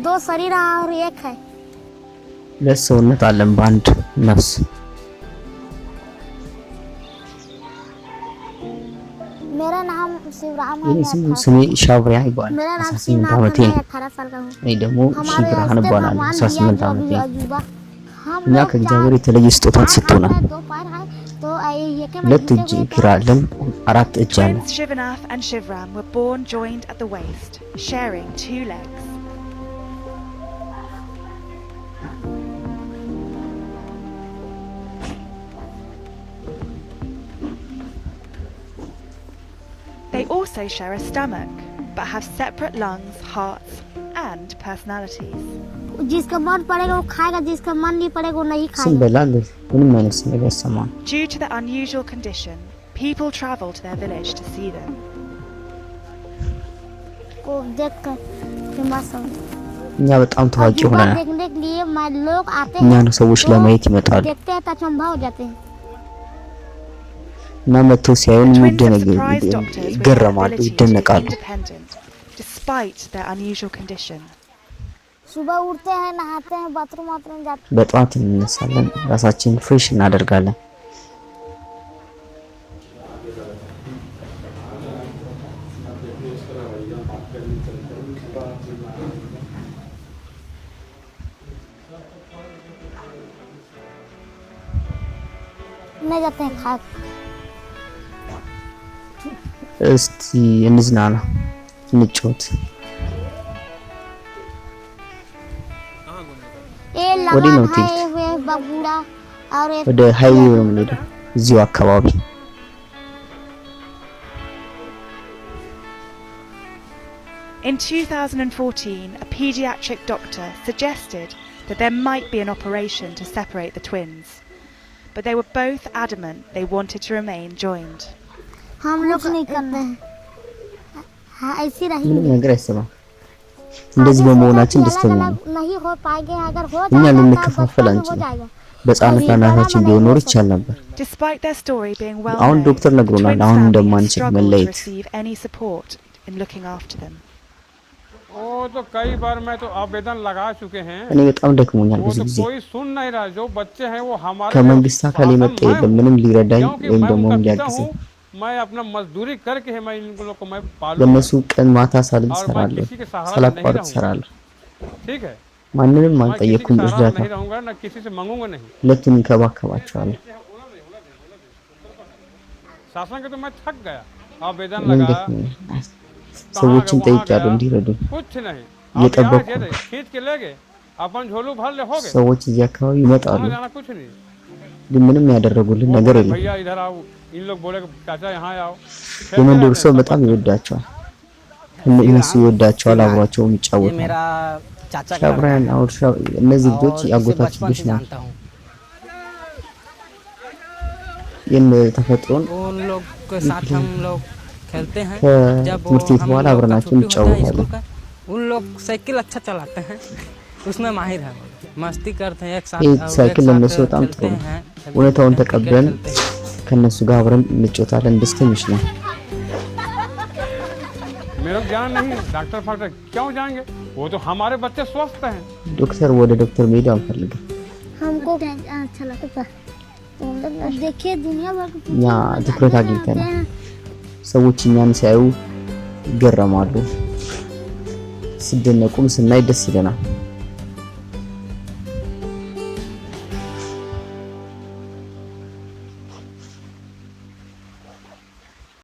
दो शरीर और एक है ለሰውነት አለም ባንድ ነፍስ मेरा नाम शिवराम है ስሜ ሻብሪያ ይባላል 18 ዓመቴ እኔ ደግሞ ሽብርሃን ይባላል 18 ዓመቴ እኛ ከእግዚአብሔር የተለየ ስጦታ ተሰጥቶናል ሁለት እጅ እግር አለን አራት እጅ አለን Shivanath and Shivram were born joined at the waist sharing two legs They also share a stomach, but have separate lungs, hearts, and personalities. जिसका मन पड़ेगा वो खाएगा जिसका मन नहीं पड़ेगा वो नहीं खाएगा सिंबलाल ምንም አይነት ነገር አይሰማም Due to the unusual condition, people travel to their village to see them. को देखकर फेमस हो እኛ በጣም ታዋቂ ሆነናል देखने के लिए लोग आते እኛ हैं ነው ሰዎች ለማየት ይመጣሉ देखते हैं तो अचंभा हो जाते हैं እና መጥተው ሲያዩን ይገረማሉ ይደነቃሉ despite their unusual condition सुबह उठते हैं नहाते हैं बाथरूम जाते हैं በጧት እንነሳለን ራሳችንን ፍሬሽ እናደርጋለን नहीं जाते हैं खा እስቲ እንዝናና እንጫወት ወዲህ ነው ወደ ሃይዌው ነው የምንሄደው እዚሁ አካባቢ In 2014, a pediatric doctor suggested that there might be an operation to separate the twins, but they were both adamant they wanted to remain joined. हम लोग नहीं करते हैं हां ऐसी रही ምንም ነገር አይሰማም እንደዚህ በመሆናችን ደስተኛ ነን नहीं हो पाएंगे अगर हो እኛ ልንከፋፈል አንችልም በጻነት እናታችን ቢኖር ይቻል ነበር Despite their story being well አሁን ዶክተር ነግሮናል አሁን እንደማንችል መለየት any support in looking after them वो तो कई बार मैं तो आवेदन लगा चुके हैं እኔ በጣም ደክሞኛል ብዙ ጊዜ कोई सुन नहीं रहा जो बच्चे हैं वो हमारे ከመንግስት አካል የመጣ የለም ምንም ሊረዳኝ ወይም ደግሞ ሊያግዘኝ मैं अपना मजदूरी करके है मैं इन लोगों को मैं पालूं ለነሱ ቀን ማታ ሳልል ሰራለሁ ሳላቋርጥ ሰራለሁ ठीक है ማንንም አንጠየቅኩም እርዳታ नहीं रहूंगा ना किसी से मांगूंगा नहीं ሁለቱን እንከባከባቸዋለሁ शासन के तो मैं थक गया आवेदन लगा ሰዎችን ጠይቄያለሁ እንዲረዱ कुछ नहीं እየጠበቅኩ खींच के ले गए अपन झोलू भर ले हो गए ሰዎች እዚህ አካባቢ ይመጣሉ कुछ नहीं ግን ምንም ያደረጉልን ነገር የለም भैया इधर आओ इन लोग बोले चाचा यहाँ आओ የመንደሩ ሰው በጣም ይወዳቸዋል እነሱ ይወዳቸዋል አብሯቸው የሚጫወቱ मेरा चाचा ሻብራን አውርሻ እነዚህ ልጆች ያጎታቸው ልጆች ናቸው የተፈጠሩን उन लोग के साथ हम लोग खेलते हैं जब ትምህርት ቤት በኋላ አብረናቸው እንጫወታለን उन लोग साइकिल अच्छा चलाते हैं उसमें माहिर है मस्ती करते हैं एक साथ साइकिल ለነሱ በጣም ጥሩ ነው እውነታውን ተቀበለን ከነሱ ጋር አብረን እንጫወታለን ደስተኞች ነን मेरे जान नहीं डॉक्टर फाटर क्यों जाएंगे वो तो हमारे बच्चे स्वस्थ हैं ዶክተር ወደ ዶክተር መሄድ አንፈልግም हमको अच्छा लगता है देखिए दुनिया भर ያ ትኩረት አግኝተናል ሰዎች እኛን ሲያዩ ይገረማሉ ሲደነቁም ስናይ ደስ ይለናል